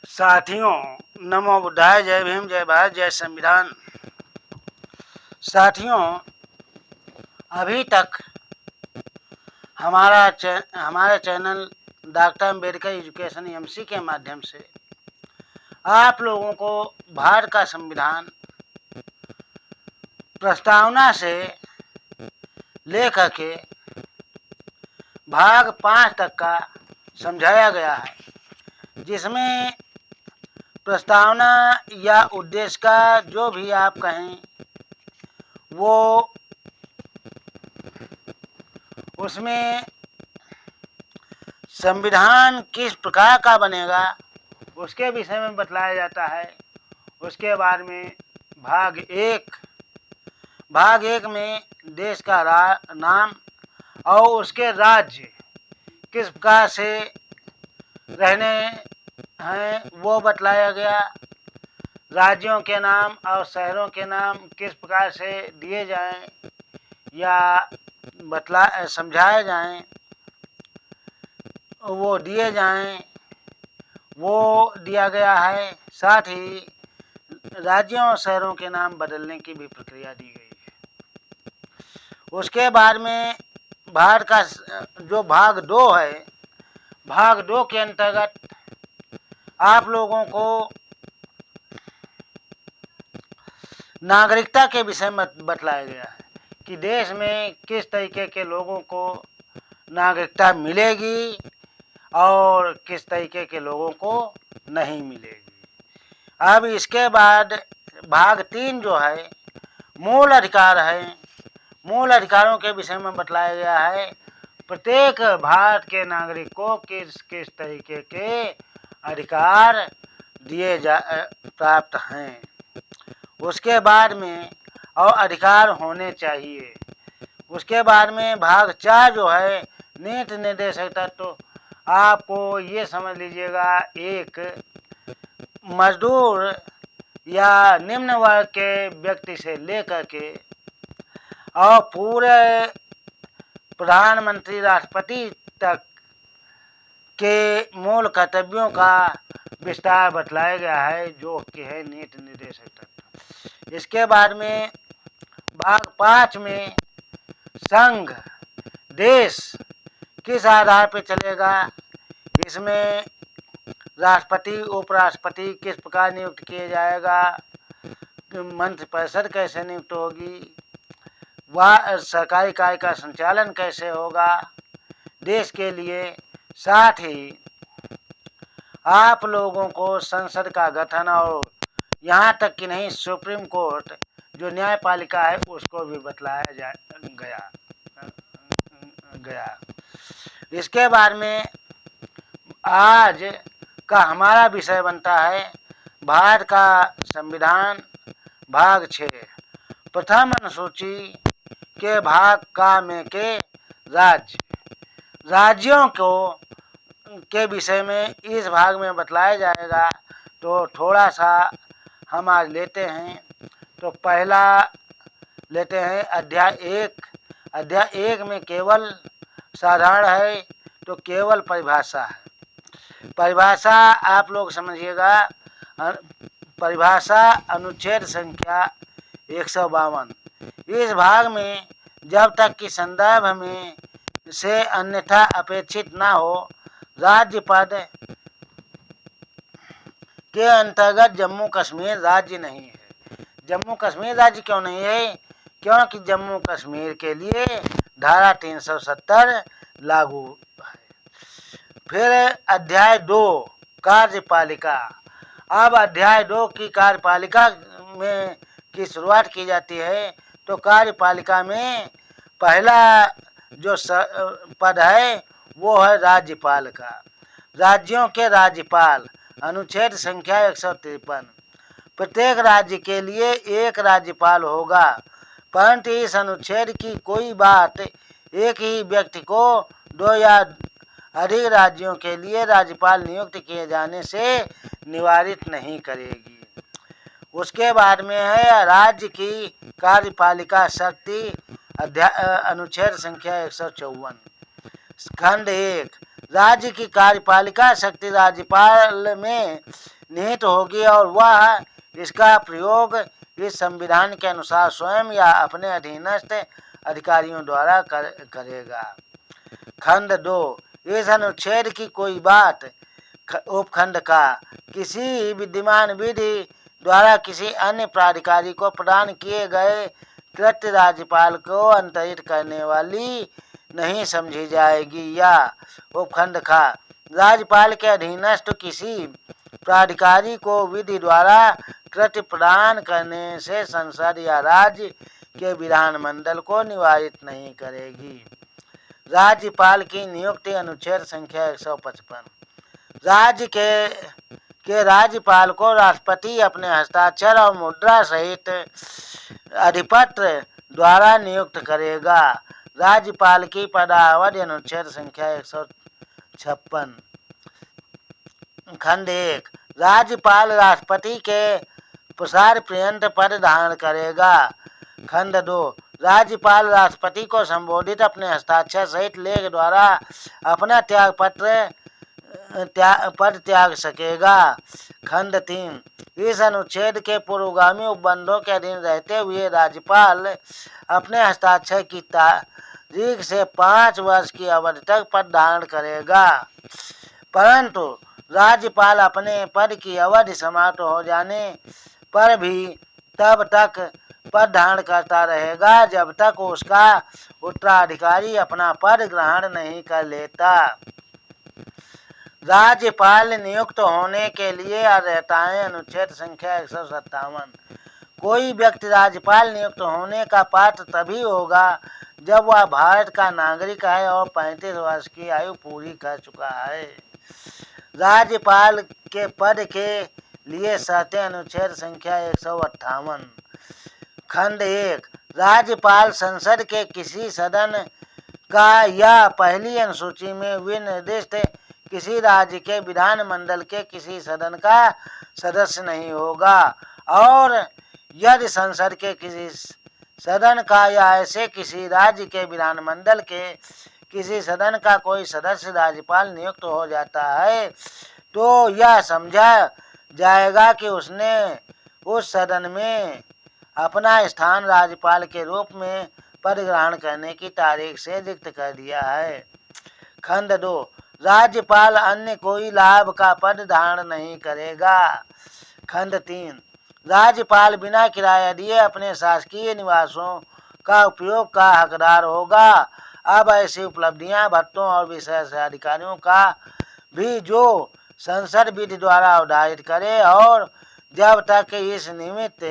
साथियों, नमो बुद्धाय। जय भीम, जय भारत, जय संविधान। साथियों, अभी तक हमारे channel doctor Ambedkar education MC के माध्यम से आप लोगों को भारत का संविधान प्रस्तावना से लेकर के भाग 5 तक का समझाया गया है, जिसमें प्रस्तावना या उद्देश्य का जो भी आप कहें वो उसमें संविधान किस प्रकार का बनेगा उसके विषय में बतलाया जाता है। उसके बाद में भाग एक में देश का नाम और उसके राज्य किस प्रकार से रहने हैं वो बतलाया गया। राज्यों के नाम और शहरों के नाम किस प्रकार से दिए जाएं या समझाए जाएं, वो दिए जाएं, वो दिया गया है। साथ ही राज्यों और शहरों के नाम बदलने की भी प्रक्रिया दी गई है। उसके बाद में भारत का जो भाग 2 है, भाग 2 के अंतर्गत आप लोगों को नागरिकता के विषय में बतलाया गया है कि देश में किस तरीके के लोगों को नागरिकता मिलेगी और किस तरीके के लोगों को नहीं मिलेगी। अब इसके बाद भाग 3 जो है मूल अधिकार है, मूल अधिकारों के विषय में बतलाया गया है प्रत्येक भारत के नागरिक को किस किस तरीके के अधिकार प्राप्त हैं। उसके बाद में और अधिकार होने चाहिए। उसके बाद में भाग 4 जो है नीति निर्देशक तत्व, तो आपको ये समझ लीजिएगा एक मजदूर या निम्न वर्ग के व्यक्ति से लेकर के और पूरे प्रधानमंत्री राष्ट्रपति तक के मूल कर्तव्यों का विस्तार बतलाया गया है, जो कि है नीति निर्देशक तत्व। इसके बाद में भाग 5 में संघ देश किस आधार पर चलेगा, इसमें राष्ट्रपति उपराष्ट्रपति किस प्रकार नियुक्त किए जाएगा, मंत्रिपरिषद कैसे नियुक्त होगी, वह सरकारी कार्य का संचालन कैसे होगा देश के लिए। साथ ही आप लोगों को संसद का गठन और यहाँ तक कि नहीं सुप्रीम कोर्ट जो न्यायपालिका है उसको भी बतलाया गया। इसके बाद में आज का हमारा विषय बनता है भारत का संविधान भाग 6 प्रथम अनुसूची के भाग का में के राज्यों को के विषय में इस भाग में बतलाया जाएगा। तो थोड़ा सा हम आज लेते हैं। तो पहला लेते हैं अध्याय 1। अध्याय 1 में केवल साधारण है, तो केवल परिभाषा है। परिभाषा आप लोग समझिएगा। परिभाषा अनुच्छेद संख्या 152। इस भाग में जब तक कि संदर्भ में से अन्यथा अपेक्षित ना हो, राज्य पद के अंतर्गत जम्मू कश्मीर राज्य नहीं है। जम्मू कश्मीर राज्य क्यों नहीं है? क्योंकि जम्मू कश्मीर के लिए धारा 370 लागू है। फिर अध्याय 2 कार्यपालिका। अब अध्याय 2 की कार्यपालिका में की शुरुआत की जाती है। तो कार्यपालिका में पहला जो पद है वो है राज्यपाल का। राज्यों के राज्यपाल अनुच्छेद संख्या 153। प्रत्येक राज्य के लिए एक राज्यपाल होगा, परंतु इस अनुच्छेद की कोई बात एक ही व्यक्ति को 2 या अधिक राज्यों के लिए राज्यपाल नियुक्त किए जाने से निवारित नहीं करेगी। उसके बाद में है राज्य की कार्यपालिका शक्ति अनुच्छेद संख्या 154। खंड 1 राज्य की कार्यपालिका शक्ति राज्यपाल में निहित होगी और वह इसका प्रयोग इस संविधान के अनुसार स्वयं या अपने अधीनस्थ अधिकारियों द्वारा करेगा। खंड 2। इस अनुच्छेद की कोई बात उपखंड का किसी विद्यमान विधि द्वारा किसी अन्य प्राधिकारी को प्रदान किए गए कृत्य राज्यपाल को अंतरित करने वाली नहीं समझी जाएगी। या उपखंड खा राज्यपाल के अधीनस्थ किसी प्राधिकारी को विधि द्वारा कृत्य प्रदान करने से संसद या राज्य के विधानमंडल को निवारित नहीं करेगी। राज्यपाल की नियुक्ति अनुच्छेद संख्या 155। राज्य के राज्यपाल को राष्ट्रपति अपने हस्ताक्षर और मुद्रा सहित अधिपत्र द्वारा नियुक्त करेगा। राज्यपाल की पदावधि अनुच्छेद संख्या 156। खंड 1। राज्यपाल राष्ट्रपति के प्रसार पर्यंत पद धारण करेगा। खंड 2। राज्यपाल राष्ट्रपति को संबोधित अपने हस्ताक्षर सहित लेख द्वारा अपना पद त्याग सकेगा। खंड 3। इस अनुच्छेद के पूर्वगामी उपबंधों के अधीन रहते हुए राज्यपाल अपने हस्ताक्षर की तारीख से 5 वर्ष की अवधि तक पद धारण करेगा, परंतु राज्यपाल अपने पद की अवधि समाप्त हो जाने पर भी तब तक पद धारण करता रहेगा जब तक उसका उत्तराधिकारी अपना पद ग्रहण नहीं कर लेता। राज्यपाल नियुक्त होने के लिए अर्हताएं अनुच्छेद संख्या 157। कोई व्यक्ति राज्यपाल नियुक्त होने का पात्र तभी होगा जब वह भारत का नागरिक है और 35 वर्ष की आयु पूरी कर चुका है। राज्यपाल के पद के लिए शर्तें अनुच्छेद संख्या 158। खंड 1। राज्यपाल संसद के किसी सदन का या पहली अनुसूची में विनिर्दिष्ट किसी राज्य के विधानमंडल के किसी सदन का सदस्य नहीं होगा, और यदि संसद के किसी सदन का या ऐसे किसी राज्य के विधानमंडल के किसी सदन का कोई सदस्य राज्यपाल नियुक्त हो जाता है तो यह समझा जाएगा कि उसने उस सदन में अपना स्थान राज्यपाल के रूप में पद ग्रहण करने की तारीख से रिक्त कर दिया है। खंड 2। राज्यपाल अन्य कोई लाभ का पद धारण नहीं करेगा। खंड 3। राज्यपाल बिना किराया दिए अपने शासकीय निवासों का उपयोग का हकदार होगा। अब ऐसी उपलब्धियां भत्तों और विशेष अधिकारियों का भी जो संसद विधि द्वारा अवधारित करे, और जब तक इस निमित्त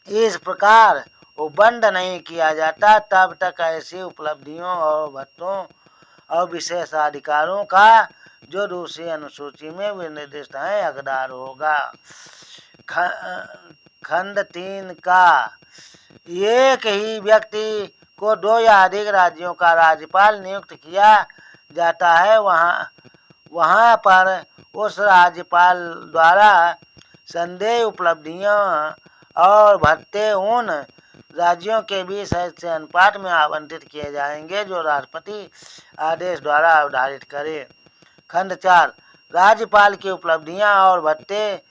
इस प्रकार उपबंध नहीं किया जाता तब तक ऐसी उपलब्धियों और भत्तों और विशेषाधिकारों का जो दूसरी अनुसूची में विनिर्दिष्ट है हकदार होगा। खंड 3 का एक ही व्यक्ति को 2 या अधिक राज्यों का राज्यपाल नियुक्त किया जाता है, वहाँ पर उस राज्यपाल द्वारा संदेह उपलब्धियां और भत्ते उन राज्यों के बीच ऐसे अनुपात में आवंटित किए जाएंगे जो राष्ट्रपति आदेश द्वारा अवधारित करे। खंड 4। राज्यपाल की उपलब्धियां और भत्ते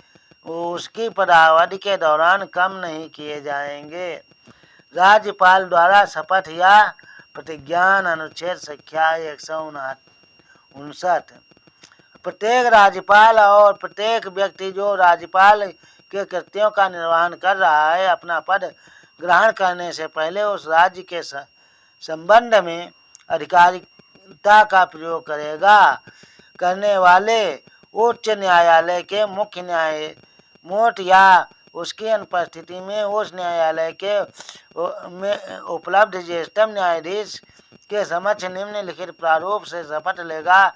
उसकी पदावधि के दौरान कम नहीं किए जाएंगे। राज्यपाल द्वारा शपथ या प्रतिज्ञान अनुच्छेद संख्या 159। प्रत्येक राज्यपाल और प्रत्येक व्यक्ति जो राज्यपाल के कृत्यों का निर्वहन कर रहा है अपना पद ग्रहण करने से पहले उस राज्य के संबंध में अधिकारिता का प्रयोग करने वाले उच्च न्यायालय के मुख्य न्यायमूर्ति या उसकी अनुपस्थिति में उस न्यायालय के में उपलब्ध ज्येष्ठतम न्यायाधीश के समक्ष निम्नलिखित प्रारूप से शपथ लेगा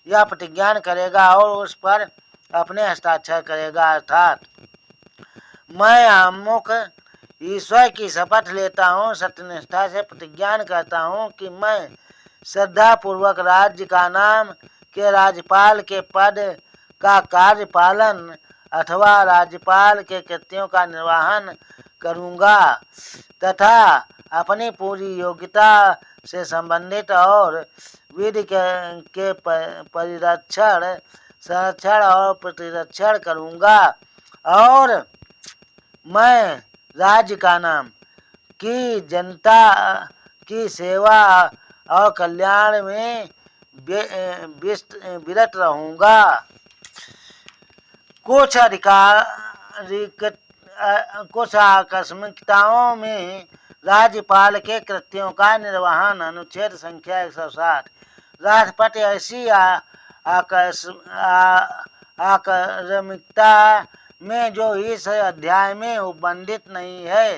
या प्रतिज्ञान करेगा और उस पर अपने हस्ताक्षर करेगा। अर्थात मैं अमुक ईश्वर की शपथ लेता हूँ, सत्यनिष्ठा से प्रतिज्ञान करता हूँ कि मैं श्रद्धापूर्वक राज्य का नाम के राज्यपाल के पद का कार्यपालन अथवा राज्यपाल के कृत्यों का निर्वहन करूँगा तथा अपनी पूरी योग्यता से संबंधित और विधि के परिरक्षण, संरक्षण और प्रतिरक्षण करूँगा और मैं राज्य का नाम की जनता की सेवा और कल्याण में विरत रहूँगा। कुछ आकस्मिकताओं में राज्यपाल के कृत्यों का निर्वहन। अनुच्छेद संख्या 160। राष्ट्रपति ऐसी आकस्मिकता में जो इस अध्याय में उपबंधित नहीं है,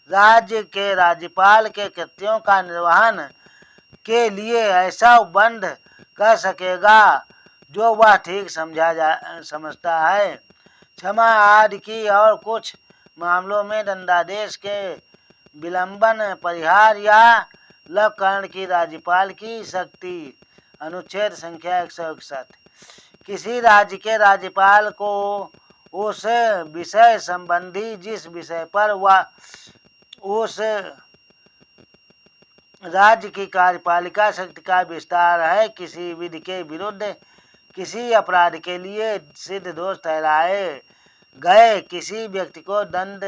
राज्य के राज्यपाल के कृत्यों का निर्वहन के लिए ऐसा उपबंध कर सकेगा जो वह ठीक समझता है। क्षमा आदि की और कुछ मामलों में दंडादेश के विलंबन, परिहार या लवकरण की राज्यपाल की शक्ति। अनुच्छेद संख्या 161। किसी राज्य के राज्यपाल को उस विषय संबंधी जिस विषय पर वह उस राज्य की कार्यपालिका शक्ति का विस्तार है, किसी विधि के विरुद्ध किसी अपराध के लिए सिद्ध दोष ठहराए गए किसी व्यक्ति को दंड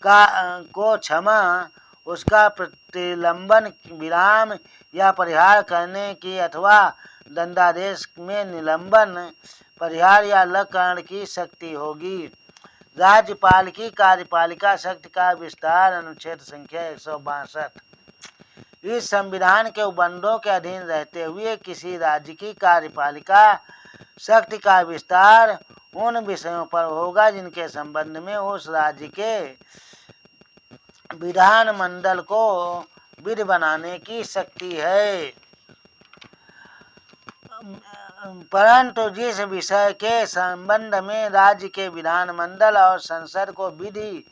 को क्षमा, उसका प्रतिलंबन, विराम या परिहार करने की अथवा दंडादेश में निलंबन, परिहार या लवकरण की शक्ति होगी। राज्यपाल की कार्यपालिका शक्ति का विस्तार। अनुच्छेद संख्या 162। इस संविधान के उपबंधों के अधीन रहते हुए किसी राज्य की कार्यपालिका शक्ति का विस्तार उन विषयों पर होगा जिनके संबंध में उस राज्य के विधानमंडल को विधि बनाने की शक्ति है। परंतु जिस विषय के संबंध में राज्य के विधानमंडल और संसद को विधि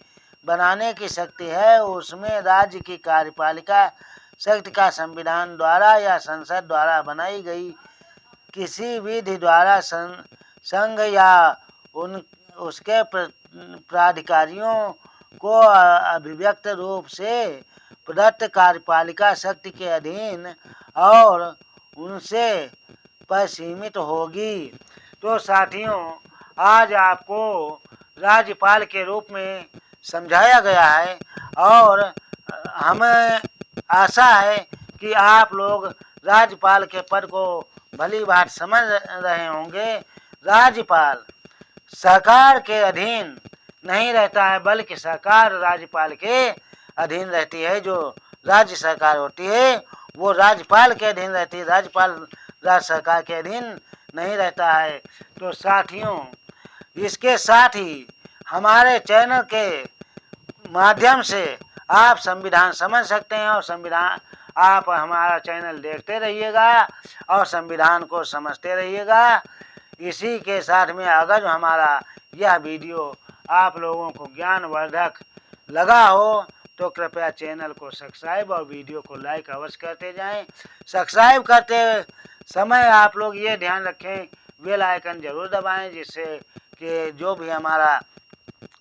बनाने की शक्ति है, उसमें राज्य की कार्यपालिका शक्ति का संविधान द्वारा या संसद द्वारा बनाई गई किसी विधि द्वारा संघ या उसके प्राधिकारियों को अभिव्यक्त रूप से प्रदत्त कार्यपालिका शक्ति के अधीन और उनसे पर सीमित होगी। तो साथियों, आज आपको राज्यपाल के रूप में समझाया गया है और हमें आशा है कि आप लोग राज्यपाल के पद को भली बात समझ रहे होंगे। राज्यपाल सरकार के अधीन नहीं रहता है, बल्कि सरकार राज्यपाल के अधीन रहती है। जो राज्य सरकार होती है वो राज्यपाल के अधीन रहती है, राज्यपाल राज्य सरकार के अधीन नहीं रहता है। तो साथियों, इसके साथ ही हमारे चैनल के माध्यम से आप संविधान समझ सकते हैं और संविधान आप हमारा चैनल देखते रहिएगा और संविधान को समझते रहिएगा। इसी के साथ में अगर हमारा यह वीडियो आप लोगों को ज्ञानवर्धक लगा हो तो कृपया चैनल को सब्सक्राइब और वीडियो को लाइक अवश्य करते जाएं। सब्सक्राइब करते समय आप लोग ये ध्यान रखें बेल आइकन जरूर दबाएं, जिससे कि जो भी हमारा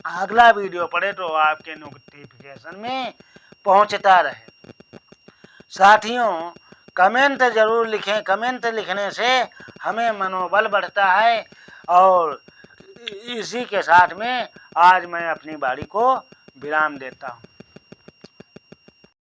अगला वीडियो पड़े तो आपके नोटिफिकेशन में पहुंचता रहे। साथियों, कमेंट जरूर लिखें। कमेंट लिखने से हमें मनोबल बढ़ता है। और इसी के साथ में आज मैं अपनी बारी को विराम देता हूं।